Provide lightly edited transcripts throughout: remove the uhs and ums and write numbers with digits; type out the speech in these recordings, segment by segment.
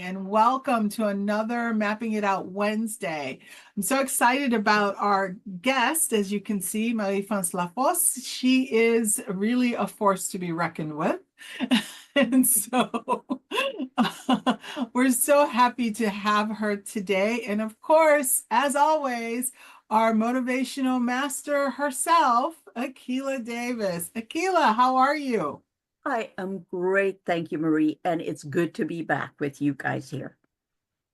and welcome to another Mapping It Out Wednesday. I'm so excited about our guest. As you can see, Marie-France Lafosse. She is really a force to be reckoned with. And so we're so happy to have her today. And of course, as always, our motivational master herself, Akilah Davis. Akilah, how are you? I am great. Thank you, Marie. And it's good to be back with you guys here.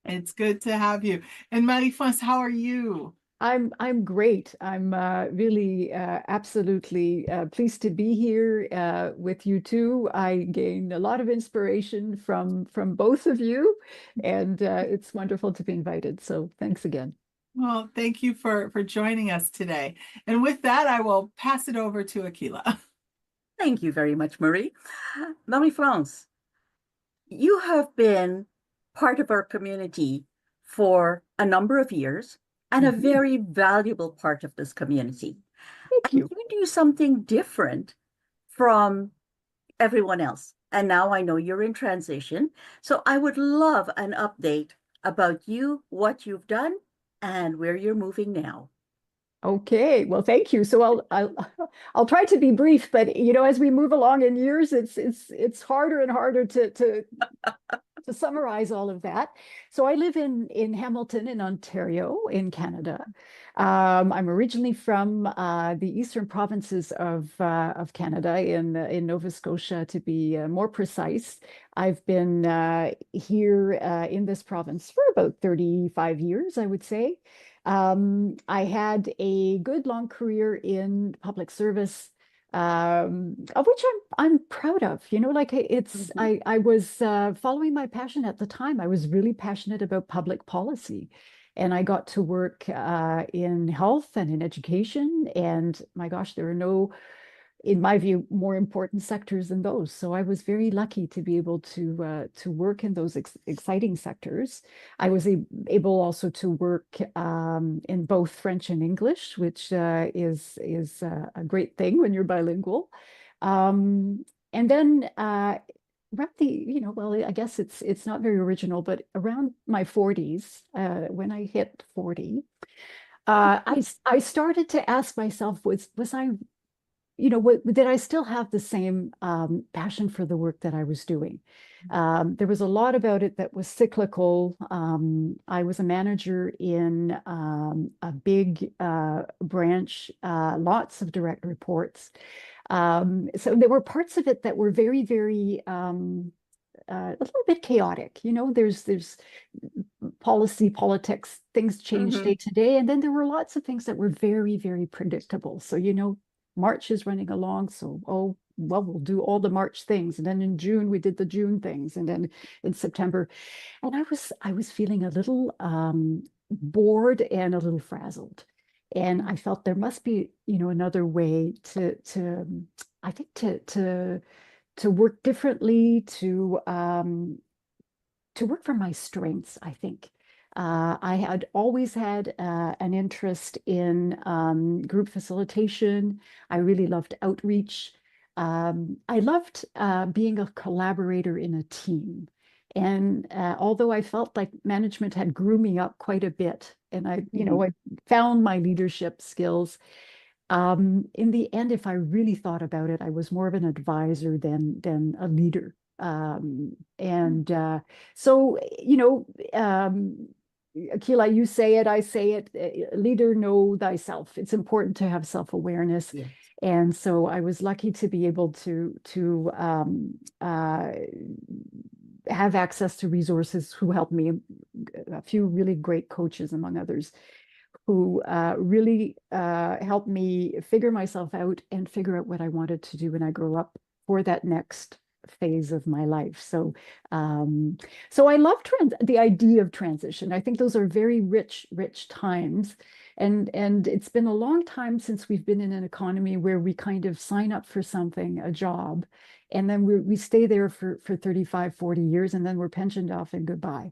It's good to have you. And Marie-France, how are you? I'm great. I'm really absolutely pleased to be here with you too. I gain a lot of inspiration from both of you, and it's wonderful to be invited. So thanks again. Well, thank you for joining us today. And with that, I will pass it over to Akilah. Thank you very much, Marie. Marie-France, you have been part of our community for a number of years and a very valuable part of this community. Thank And you. you do something different from everyone else. And now I know you're in transition. So I would love an update about you, what you've done, and where you're moving now. Okay, well, thank you. So I'll try to be brief, but as we move along in years, it's harder and harder to summarize all of that. So I live in Hamilton, in Ontario, in Canada. I'm originally from the eastern provinces of Canada, in Nova Scotia, to be more precise. I've been here in this province for about 35 years, I would say. I had a good long career in public service, of which I'm proud of. Like I was following my passion at the time. I was really passionate about public policy, and I got to work in health and in education. And my gosh, there are no, in my view, more important sectors than those. So I was very lucky to be able to work in those exciting sectors. I was able also to work in both French and English, which is a great thing when you're bilingual. And then around well, I guess it's not very original, but around my 40s, when I hit 40, I started to ask myself, was I did I still have the same passion for the work that I was doing? There was a lot about it that was cyclical. I was a manager in a big branch, lots of direct reports. So there were parts of it that were very, very a little bit chaotic. There's policy, politics, things change day to day, and then there were lots of things that were very, very predictable. So March is running along, so well, we'll do all the March things, and then in June we did the June things, and then in September, and I was feeling a little bored and a little frazzled, and I felt there must be another way to I think to work differently, to work from my strengths, I think. I had always had an interest in group facilitation. I really loved outreach. I loved being a collaborator in a team. And although I felt like management had grew me up quite a bit, and I found my leadership skills, in the end, if I really thought about it, I was more of an advisor than a leader. And so, Akilah, you say it, I say it, leader, know thyself. It's important to have self-awareness. Yes. And so I was lucky to be able to have access to resources who helped me, a few really great coaches, among others, who really helped me figure myself out and figure out what I wanted to do when I grow up for that next phase of my life. So I love the idea of transition. I think those are very rich times. And it's been a long time since we've been in an economy where we kind of sign up for something, a job, and then we stay there for 35, 40 years, and then we're pensioned off and goodbye.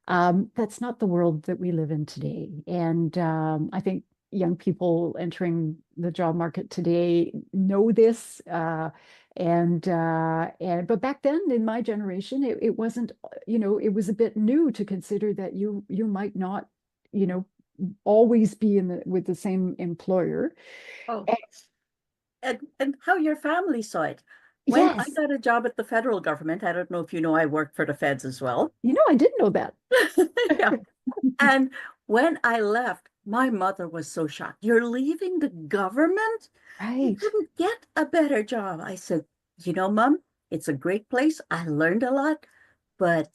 That's not the world that we live in today. And I think young people entering the job market today know this. But back then in my generation, it wasn't, it was a bit new to consider that you might not, always be with the same employer. Oh, And and how your family saw it. When I yes, got a job at the federal government, I don't know if you know, I worked for the feds as well. I didn't know that. Yeah. And when I left, my mother was so shocked. You're leaving the government? You Right. couldn't get a better job. I said, Mom, it's a great place. I learned a lot, but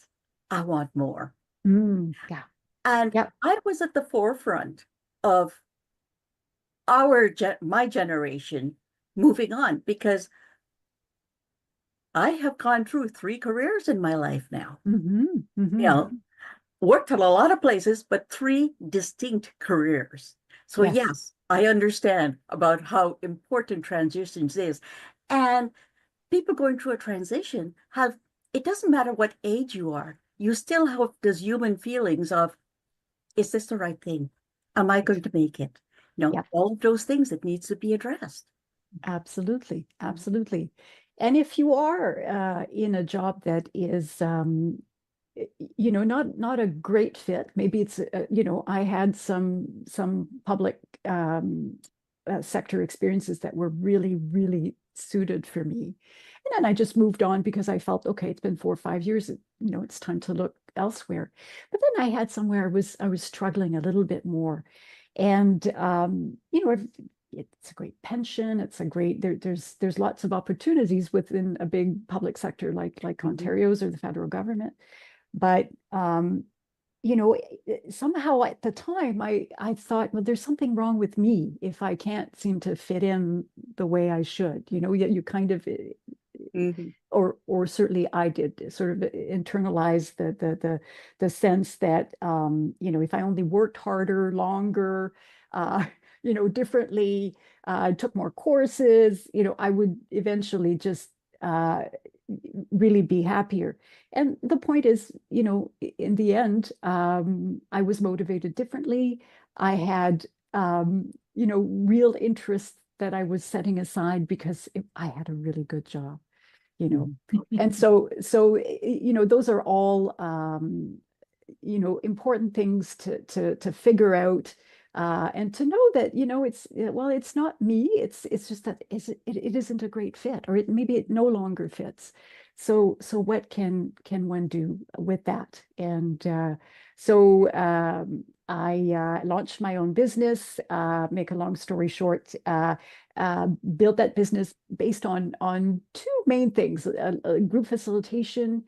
I want more. Yeah. And Yeah. I was at the forefront of my generation moving on because I have gone through 3 careers in my life now. Hmm. You Hmm. know, worked at a lot of places, but 3 distinct careers. So Yes. yes, I understand about how important transitions is. And people going through a transition it doesn't matter what age you are, you still have those human feelings of, is this the right thing? Am I going to make it? Yeah. All of those things that needs to be addressed. Absolutely. Absolutely. And if you are in a job that is, not a great fit, maybe it's, I had some public sector experiences that were really, really suited for me. And then I just moved on because I felt, okay, it's been 4 or 5 years, it's time to look elsewhere. But then I had somewhere I was struggling a little bit more. And it's a great pension. It's a great there's lots of opportunities within a big public sector like Mhm. Ontario's or the federal government. But somehow at the time I thought, well, there's something wrong with me if I can't seem to fit in the way I should. You kind of Mhm. or certainly I did sort of internalize the sense that if I only worked harder, longer, uh, differently, took more courses, I would eventually just uh, really be happier. And the point is, in the end, I was motivated differently. I had real interests that I was setting aside because I had a really good job. Mhm. And so those are all important things to figure out, and to know that it's not me, it's just that it isn't a great fit, or maybe it no longer fits. So what can one do with that? And I launched my own business. Make a long story short, built that business based on two main things: group facilitation,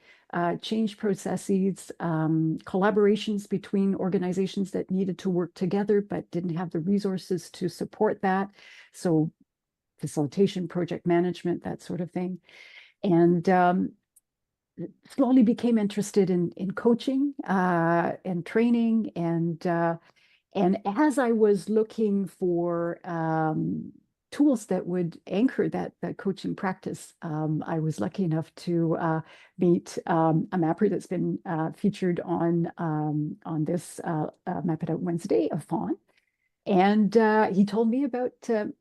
change processes, collaborations between organizations that needed to work together but didn't have the resources to support that. So facilitation, project management, that sort of thing. And slowly became interested in coaching and training. And as I was looking for tools that would anchor that coaching practice, I was lucky enough to meet a mapper that's been featured on this Map It Out Wednesday of Fawn. And he told me about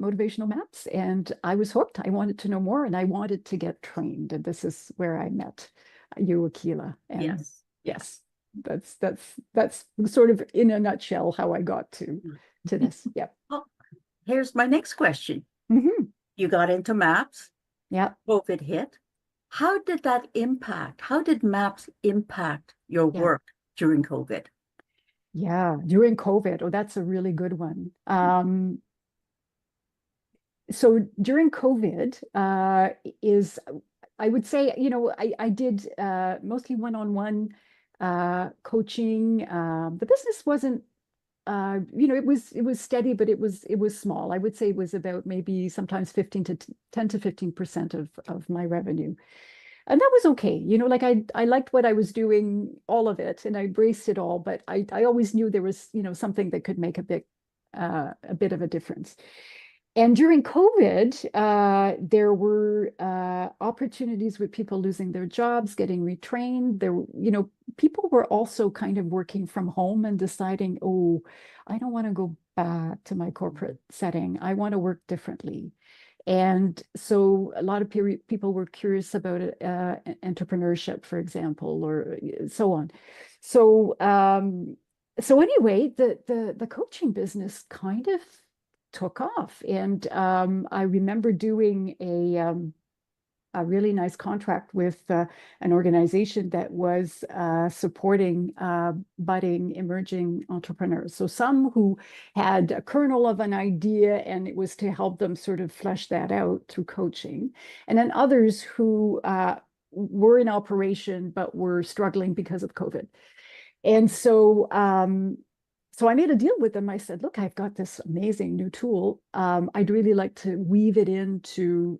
motivational maps, and I was hooked. I wanted to know more, and I wanted to get trained. And this is where I met you, Akila. And Yes. yes, that's sort of in a nutshell how I got to this. Yep. Well, here's my next question. Hmm. You got into maps, Yeah. COVID hit. How did maps impact your Yeah. work during COVID? Yeah. During COVID. Oh, that's a really good one. So during COVID, is I would say, I did mostly one-on-one coaching. The business wasn't, it was steady, but it was small. I would say it was about maybe sometimes 10 to 15% of my revenue. And that was okay. Like I liked what I was doing, all of it, and I embraced it all, but I always knew there was, something that could make a bit of a difference. And during COVID, there were opportunities with people losing their jobs, getting retrained. People were also kind of working from home and deciding, oh, I don't want to go back to my corporate setting. I want to work differently. And so a lot of people were curious about entrepreneurship, for example, or so on. So anyway, the coaching business kind of took off. And I remember doing a really nice contract with an organization that was supporting budding, emerging entrepreneurs. So some who had a kernel of an idea, and it was to help them sort of flesh that out through coaching. And then others who were in operation but were struggling because of COVID. And so I made a deal with them. I said, look, I've got this amazing new tool. I'd really like to weave it into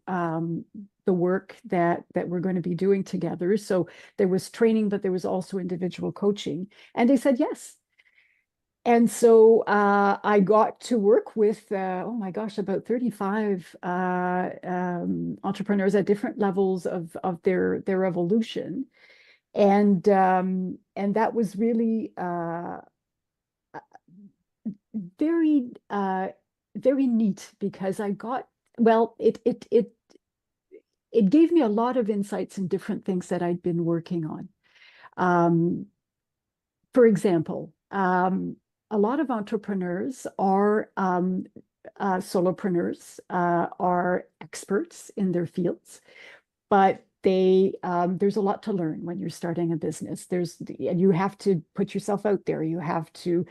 the work that we're going to be doing together. So there was training, but there was also individual coaching. And they said yes. And so I got to work with, oh my gosh, about 35 entrepreneurs at different levels of their evolution. And that was really very very neat, because I got, well, it gave me a lot of insights in different things that I'd been working on. For example, a lot of entrepreneurs are solopreneurs, are experts in their fields, but there's a lot to learn when you're starting a business. And you have to put yourself out there. You have to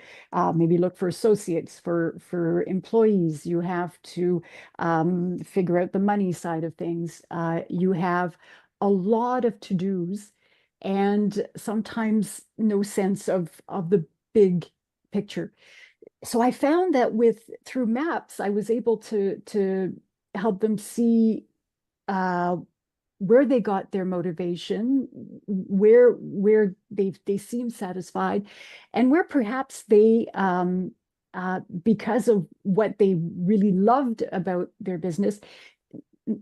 maybe look for associates, for employees. You have to figure out the money side of things. You have a lot of to-dos, and sometimes no sense of the big picture. So I found that through MAPS, I was able to help them see where they got their motivation, where they seem satisfied, and where perhaps they, because of what they really loved about their business,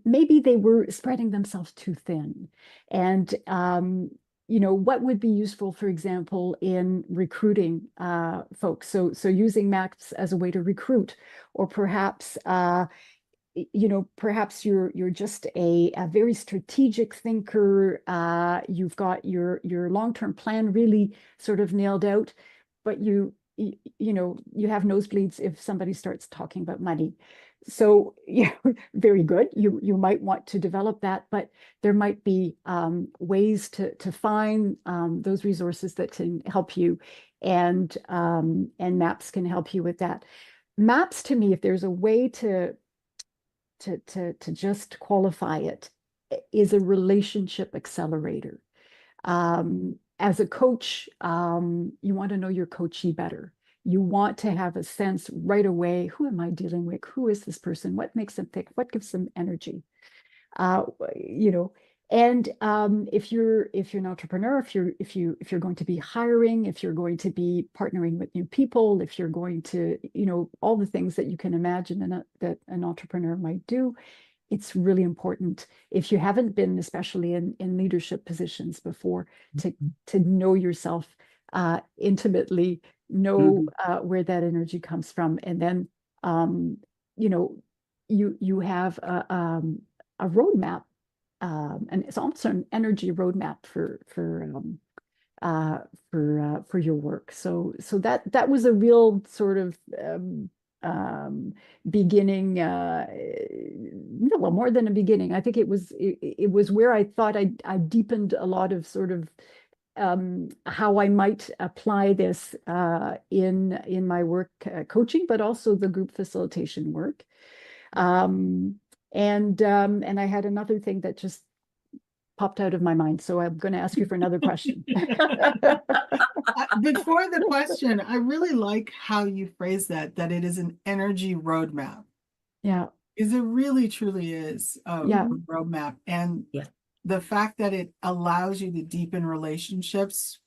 maybe they were spreading themselves too thin. And what would be useful, for example, in recruiting folks? So using MAPS as a way to recruit, or perhaps perhaps you're just a very strategic thinker. You've got your long-term plan really sort of nailed out, but you have nosebleeds if somebody starts talking about money. So yeah, very good. You might want to develop that, but there might be ways to find those resources that can help you, and MAPS can help you with that. MAPS, to me, if there's a way to just qualify it, is a relationship accelerator. As a coach, you want to know your coachee better. You want to have a sense right away, who am I dealing with? Who is this person? What makes them tick? What gives them energy? And if you're an entrepreneur, if you're going to be hiring, if you're going to be partnering with new people, if you're going to, all the things that you can imagine that an entrepreneur might do, it's really important, if you haven't been, especially in leadership positions before, to know yourself intimately, know where that energy comes from, and then you have a roadmap. And it's also an energy roadmap for your work. So that was a real sort of beginning. No, well, more than a beginning. I think it was where I thought I deepened a lot of sort of how I might apply this in my work coaching, but also the group facilitation work. And I had another thing that just popped out of my mind, so I'm going to ask you for another question. Before the question, I really like how you phrase that it is an energy roadmap. Yeah. Because it really truly is a roadmap. And the fact that it allows you to deepen relationships,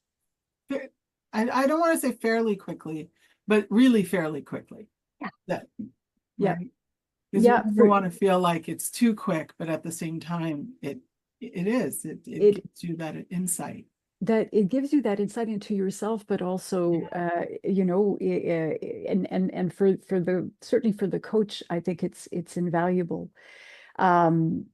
I don't want to say fairly quickly, but really fairly quickly. Yeah. Right? Because Yeah, you never want to feel like it's too quick, but at the same time, it is. It it gives you that insight. that it gives you that insight into yourself, but also, you know, and for the certainly for the coach, I think it's invaluable. Um,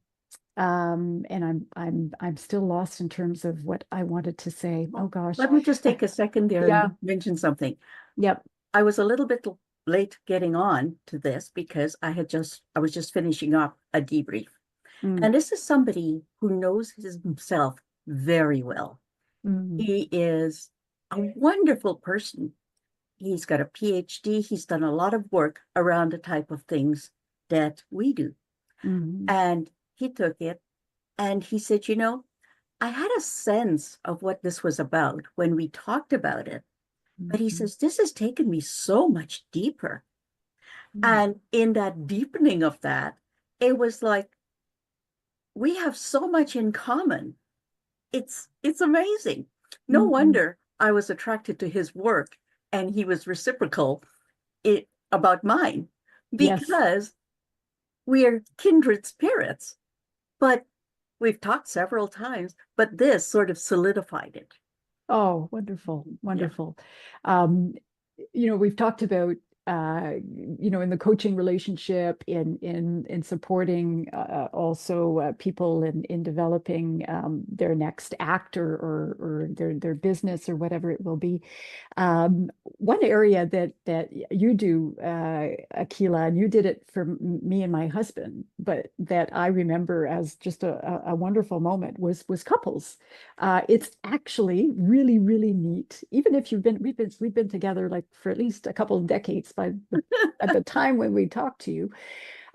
and I'm still lost in terms of what I wanted to say. Oh gosh. Let me just take a second there Yeah. and mention something. Yep. I was a little bit late getting on to this because I was just finishing up a debrief. Mm, And this is somebody who knows himself very well. mm, He is a wonderful person. He's got a PhD. He's done a lot of work around the type of things that we do. mm, And he took it and he said, you know, I had a sense of what this was about when we talked about it. But he mm, says, this has taken me so much deeper. mm, And in that deepening of that, it was like, we have so much in common. It's amazing. No mm. wonder I was attracted to his work and he was reciprocal about mine Yes. because we are kindred spirits. But we've talked several times, but this sort of solidified it. Oh, wonderful, Yeah. wonderful. Um, you know, we've talked about you know, in the coaching relationship, in supporting also people in developing their next act or their business or whatever it will be. One area that you do, Akila, and you did it for me and my husband, but that I remember as just a wonderful moment was couples. It's actually really, really neat. Even if we've been together like for at least a couple of decades at the time when we talked to you.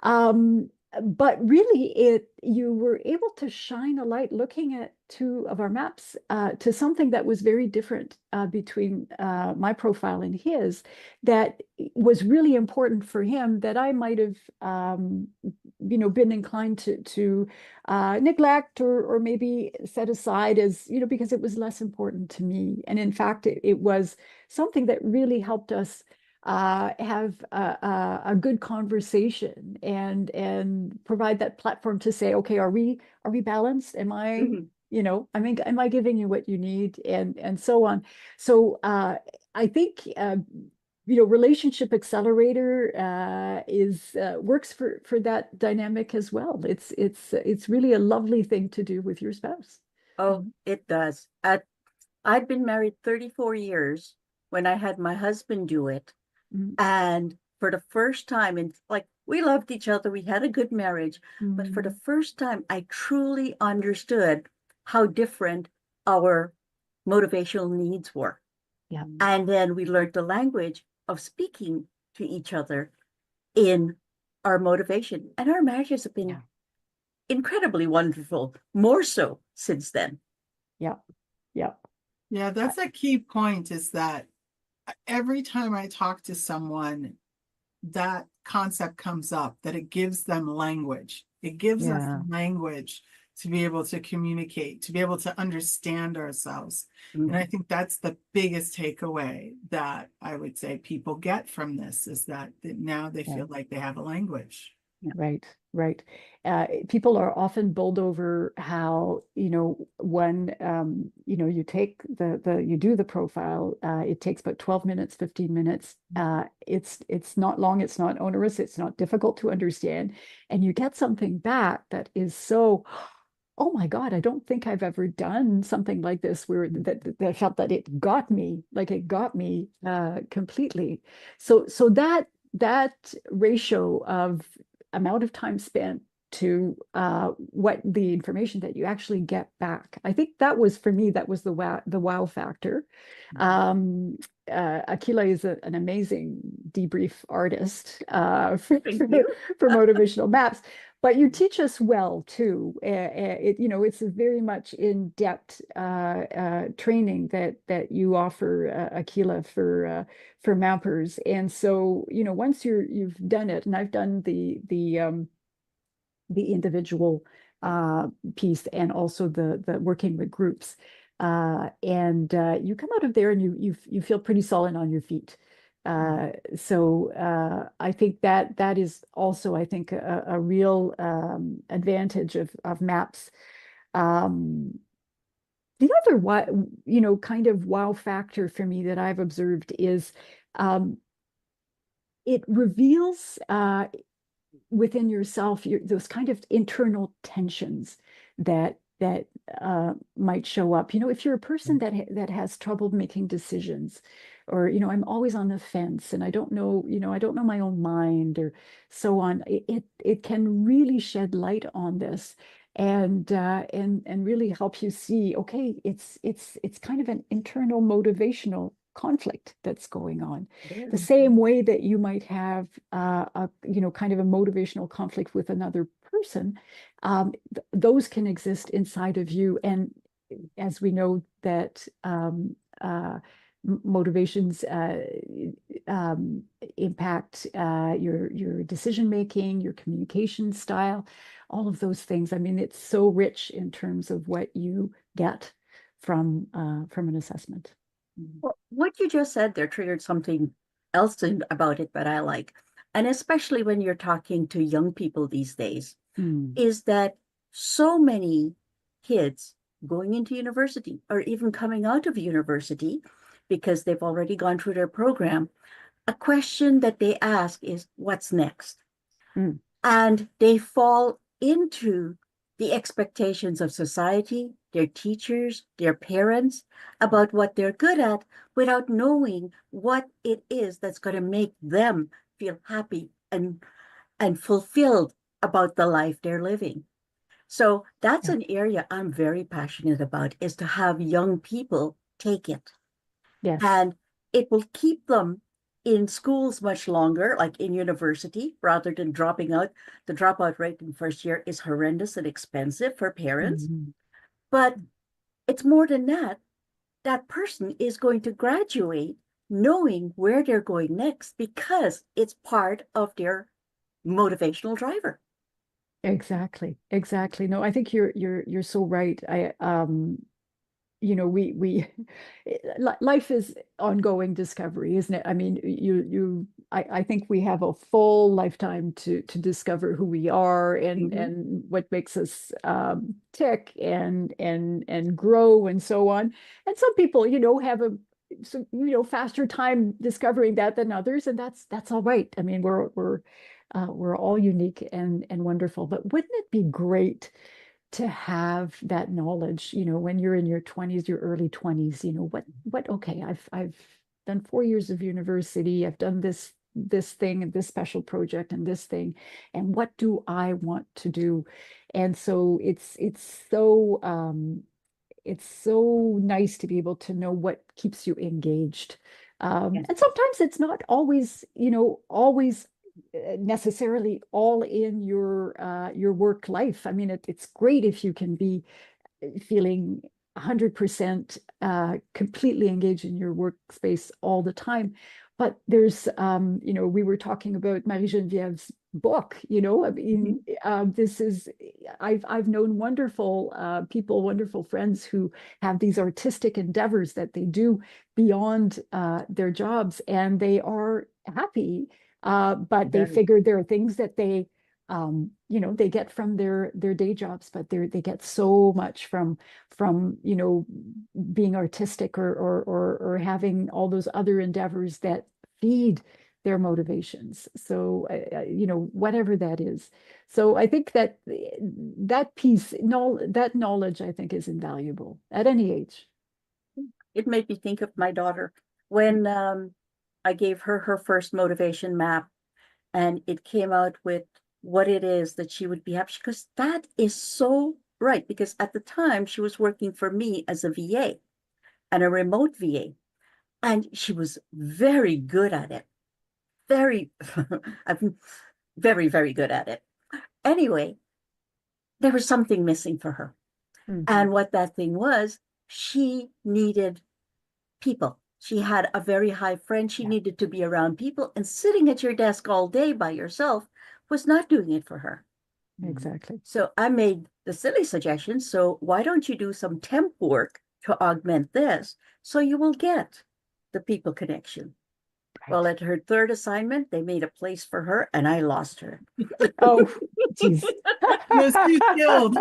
Um, but really, you were able to shine a light looking at two of our maps to something that was very different between my profile and his, that was really important for him that I might have, you know, been inclined to neglect or maybe set aside as, you know, because it was less important to me. And in fact, it was something that really helped us have a good conversation and provide that platform to say, okay, are we balanced? Am I, Mhm. you know, I mean, am I giving you what you need, and so on. So I think you know, Relationship Accelerator is works for that dynamic as well. It's really a lovely thing to do with your spouse. Oh, it does. I'd been married 34 years when I had my husband do it. Mm, And for the first time, and like we loved each other, we had a good marriage, but for the mm, first time, I truly understood how different our motivational needs were. yeah, And then we learned the language of speaking to each other in our motivation. And our marriages have yeah, been incredibly wonderful, more so since then. yeah, yeah. Yeah, that's a key point is that every time I talk to someone, that concept comes up, that it gives them language. It gives us Yeah. language to be able to communicate, to be able to understand ourselves. And I Mhm. think that's the biggest takeaway that I would say people get from this is that now they Yeah. feel like they have a language. Right, right. People are often bowled over how, you know, when you know, you take you do the profile, it takes about 12 minutes, 15 minutes. It's not long, it's not onerous, it's not difficult to understand. And you get something back that is so, oh my God, I don't think I've ever done something like this where that I felt that it got me, like it got me completely. So that ratio of amount of time spent to what the information that you actually get back. I think that was for me, that was the wow factor. Um, Akila is an amazing debrief artist Thank you. for motivational maps, but you teach us well too. You know, it's a very much in-depth training that you offer, Akila, for mappers. And so, you know, once you've done it, and I've done the individual piece and also the working with groups, and you come out of there and you feel pretty solid on your feet. I think that that is also, I think, a real advantage of maps. Um, the other kind of wow factor for me that I've observed is um, it reveals within yourself those kind of internal tensions that might show up. If you're a person that has trouble making decisions, or I'm always on the fence and I don't know, I don't know my own mind, or so on. It can really shed light on this and really help you see, okay, it's kind of an internal motivational conflict that's going on. The same way that you might have a kind of a motivational conflict with another person, those can exist inside of you. And as we know that motivations impact your decision making, your communication style, all of those things. I mean, it's so rich in terms of what you get from an assessment. Well, what you just said there triggered something else about it that I like. And especially when you're talking to young people these days, is that so many kids going into university or even coming out of university because they've already gone through their program, a question that they ask is, what's next? And they fall into the expectations of society, their teachers, their parents, about what they're good at without knowing what it is that's going to make them feel happy and fulfilled about the life they're living. So that's an area I'm very passionate about, is to have young people take it. Yes. And it will keep them in schools much longer, like in university, rather than dropping out. The dropout rate in first year is horrendous and expensive for parents. But it's more than that. That person is going to graduate knowing where they're going next because it's part of their motivational driver. Exactly. No, I think you're so right. We life is ongoing discovery, isn't it? I mean, I think we have a full lifetime to discover who we are and what makes us tick and grow and so on. And some people, have a faster time discovering that than others, and that's all right. I mean, we're all unique and wonderful, but wouldn't it be great to have that knowledge, when you're in your 20s, your early 20s, okay, I've done 4 years of university, I've done this thing and this special project and this thing, and what do I want to do? And so it's so nice to be able to know what keeps you engaged. And sometimes it's not always, always necessarily all in your work life. I mean, it's great if you can be feeling 100% completely engaged in your workspace all the time. But there's, we were talking about Marie-Geneviève's book, I mean, I've known wonderful people, wonderful friends who have these artistic endeavors that they do beyond their jobs, and they are happy. But they figure there are things that they they get from their day jobs, but they get so much from being artistic or having all those other endeavors that feed their motivations. So whatever that is. So I think that that piece, that knowledge, I think, is invaluable at any age. It made me think of my daughter when I gave her her first motivation map, and it came out with what it is that she would be happy, because that is so right. Because at the time she was working for me as a VA and a remote VA, and she was very good at it. I'm very, very good at it. Anyway, there was something missing for her. And what that thing was, she needed people. She had a very high friend. She needed to be around people, and sitting at your desk all day by yourself was not doing it for her. Exactly. So I made the silly suggestion. So why don't you do some temp work to augment this, so you will get the people connection? Well, at her third assignment, they made a place for her and I lost her. Oh, geez. She was too skilled.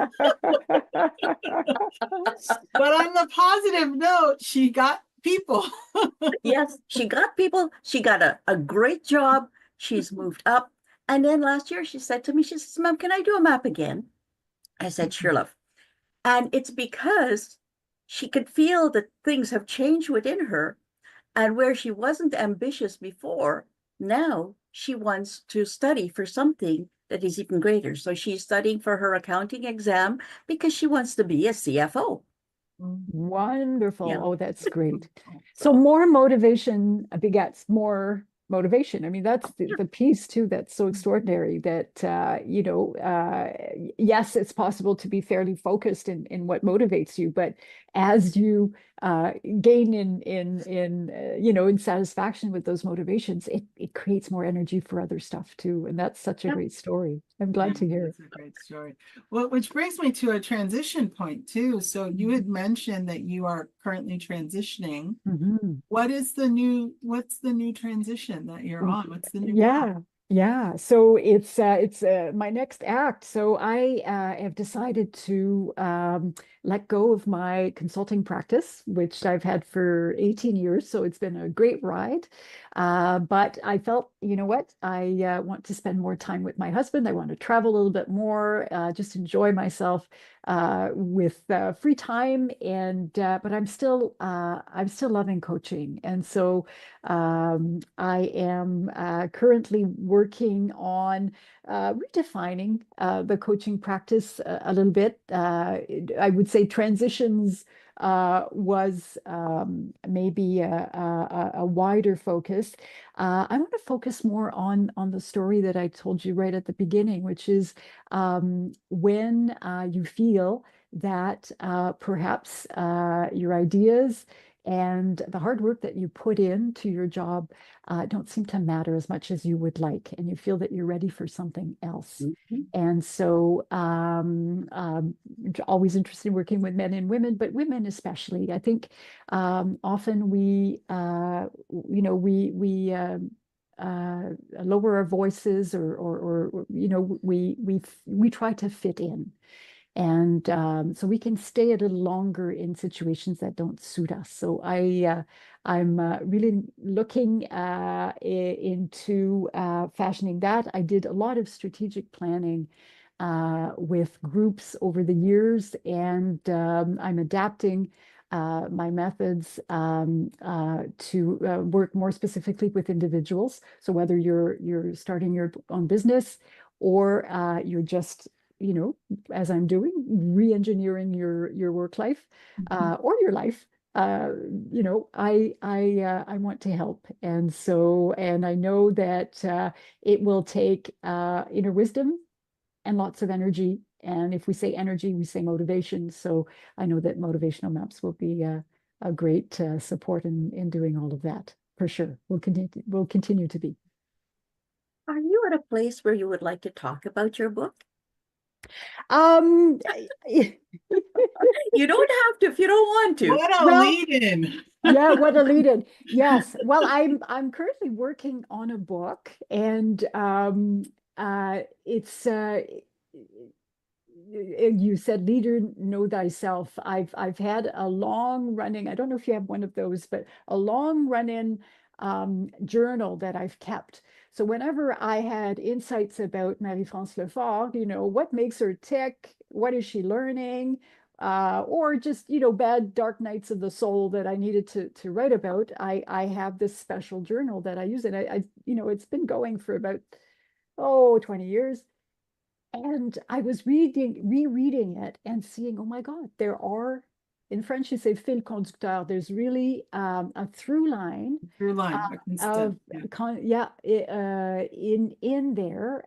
But on the positive note, she got people. Yes, she got people. She got a great job. She's moved up. And then last year she said to me, she says, Mom, can I do a map again? I said, sure, love. And it's because she could feel that things have changed within her. And where she wasn't ambitious before, now she wants to study for something that is even greater. So she's studying for her accounting exam because she wants to be a CFO. Wonderful. Yeah. Oh, that's great. So more motivation begets more motivation. I mean, that's the piece too that's so extraordinary that yes, it's possible to be fairly focused in what motivates you, but as you gain in satisfaction with those motivations, it creates more energy for other stuff too. And that's such a Yeah. great story. I'm glad to hear. It's a great story. Well, which brings me to a transition point too. So you had mentioned that you are currently transitioning. Mhm. What's the new transition that you're on? What's the new path? Yeah. So it's my next act. So I have decided to let go of my consulting practice, which I've had for 18 years. So it's been a great ride. But I felt, you know what, I want to spend more time with my husband. I want to travel a little bit more, just enjoy myself with free time. And but I'm still loving coaching, and so I am currently working on redefining the coaching practice a little bit. I would say transitions was maybe a wider focus. I want to focus more on the story that I told you right at the beginning, which is when you feel that perhaps your ideas and the hard work that you put into your job don't seem to matter as much as you would like, and you feel that you're ready for something else. Mhm. And so, always interested in working with men and women, but women especially. I think often we lower our voices, or we try to fit in. And so we can stay a little longer in situations that don't suit us. So I'm really looking into fashioning that. I did a lot of strategic planning with groups over the years, and I'm adapting my methods to work more specifically with individuals. So whether you're starting your own business, or you're just, as I'm doing, re-engineering your work life or your life. I want to help, and I know that it will take inner wisdom and lots of energy. And if we say energy, we say motivation. So I know that motivational maps will be a great support in doing all of that for sure. Will continue to be. Are you at a place where you would like to talk about your book? Um, You don't have to if you don't want to. What a well, lead in. yeah, what a lead in. Yes. Well, I'm currently working on a book, and it's you said leader know thyself. I've had a long running, I don't know if you have one of those, but a long running journal that I've kept. So whenever I had insights about Marie-France Lefort, what makes her tick, what is she learning, or just, bad dark nights of the soul that I needed to write about, I have this special journal that I use, and it's been going for about 20 years. And I was rereading it and seeing, oh my God, there are, in French you say fil conducteur, there's really a through line Through line, of constant. in there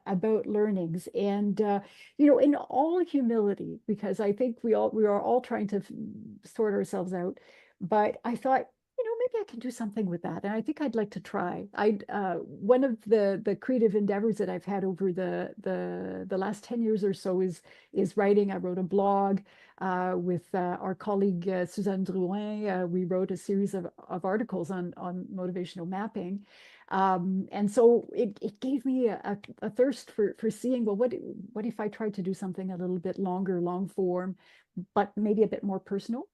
about learnings. And in all humility, because I think we are all trying to sort ourselves out. But I thought, maybe I can do something with that, and I think I'd like to try. One of the creative endeavors that I've had over the last 10 years or so is writing. I wrote a blog with our colleague Suzanne Drouin. We wrote a series of articles on motivational mapping. And so it gave me a thirst for seeing, well, what if I tried to do something a little bit longer, long form, but maybe a bit more personal?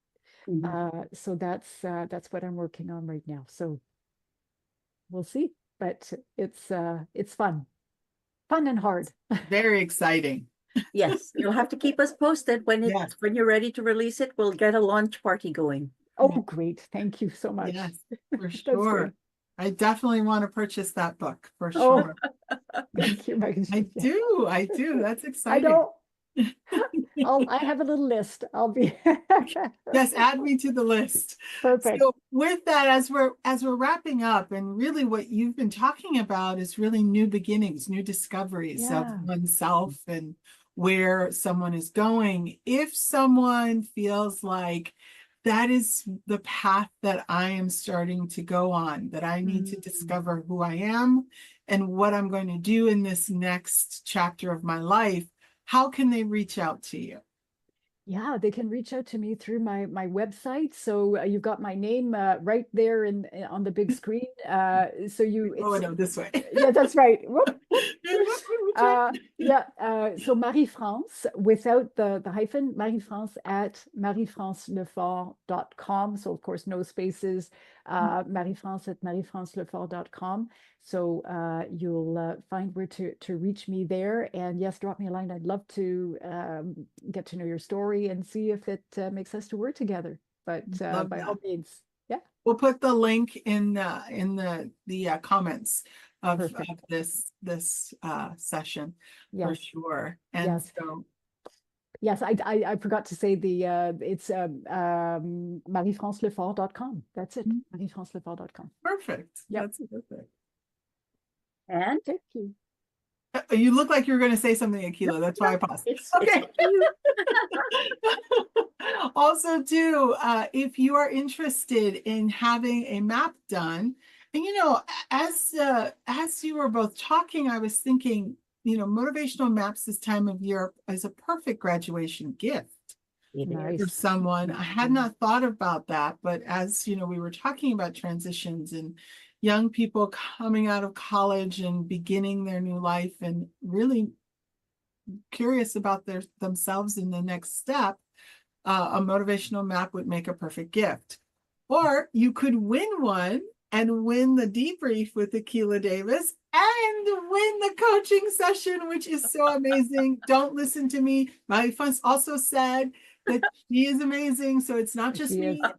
So that's what I'm working on right now. So we'll see, but it's fun and hard. Very exciting. Yes, you'll have to keep us posted when Yes. when you're ready to release it. We'll get a launch party going. Oh, great. Thank you so much. Yes, for That's sure. great. I definitely want to purchase that book for Oh, sure. thank you, Maggie. I do. That's I exciting. know. I have a little list. I'll be Yes, add me to the list. perfect. So with that, as we're wrapping up, and really what you've been talking about is really new beginnings, new discoveries of Yeah. oneself and where someone is going. If someone feels like that is the path that I am starting to go on, that I need to discover who I am and what I'm going to do in this next chapter of my life, how can they reach out to you? Yeah, they can reach out to me through my website. So you've got my name right there on the big screen. So Oh, no, this way. yeah, that's right. Whoop, whoop. So Marie-France without the hyphen, Marie-France at mariefrancelefort.com. So of course, no spaces, Marie-France at mariefrancelefort.com. So you'll find where to reach me there. And yes, drop me a line. I'd love to get to know your story and see if it makes sense to work together. But Love by that. all means, yeah. We'll put the link in the comments of Perfect. this session for Yes. sure. And Yes. so Yes, I forgot to say it's mariefrancelefort.com. That's it, mariefrancelefort.com. perfect. Yep. That's perfect. And Thank you. You look like you were going to say something, Akila. That's why I paused. it's Okay. up to you. Also, too, if you are interested in having a map done, and as you were both talking, I was thinking, motivational maps this time of year is a perfect graduation gift It is. Nice. for someone. I had not thought about that, but as we were talking about transitions and young people coming out of college and beginning their new life and really curious about themselves in the next step, a motivational map would make a perfect gift. Or you could win one and win the debrief with Akila Davis and win the coaching session, which is so amazing. Don't listen to me. Marie-France also said that she is amazing. So it's not just She me. is.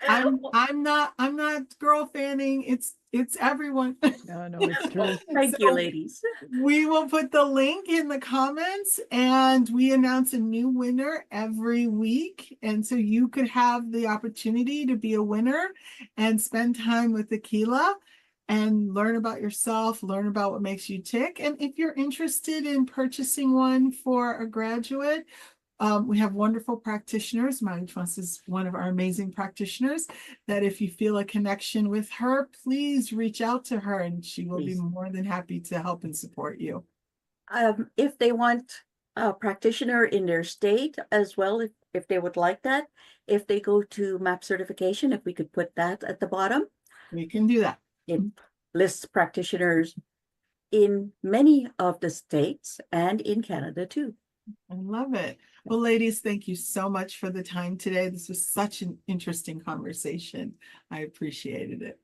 I'm not girl fanning. It's everyone. No, it's true. Thank you, ladies. We will put the link in the comments, and we announce a new winner every week. And so you could have the opportunity to be a winner and spend time with Akila and learn about yourself, learn about what makes you tick. And if you're interested in purchasing one for a graduate, we have wonderful practitioners. Marie-France is one of our amazing practitioners that if you feel a connection with her, please reach out to her and she will be more than happy to help and support you. If they want a practitioner in their state as well, if they would like that, if they go to MAP certification, if we could put that at the bottom. We can do that. It lists practitioners in many of the states and in Canada too. I love it. Well, ladies, thank you so much for the time today. This was such an interesting conversation. I appreciated it.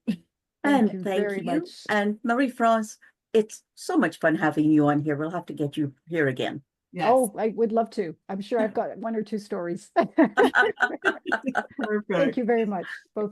Thank you you very much. And Marie-France, it's so much fun having you on here. We'll have to get you here again. Yes. Oh, I would love to. I'm sure I've got one or two stories. Perfect. Thank you very much, both.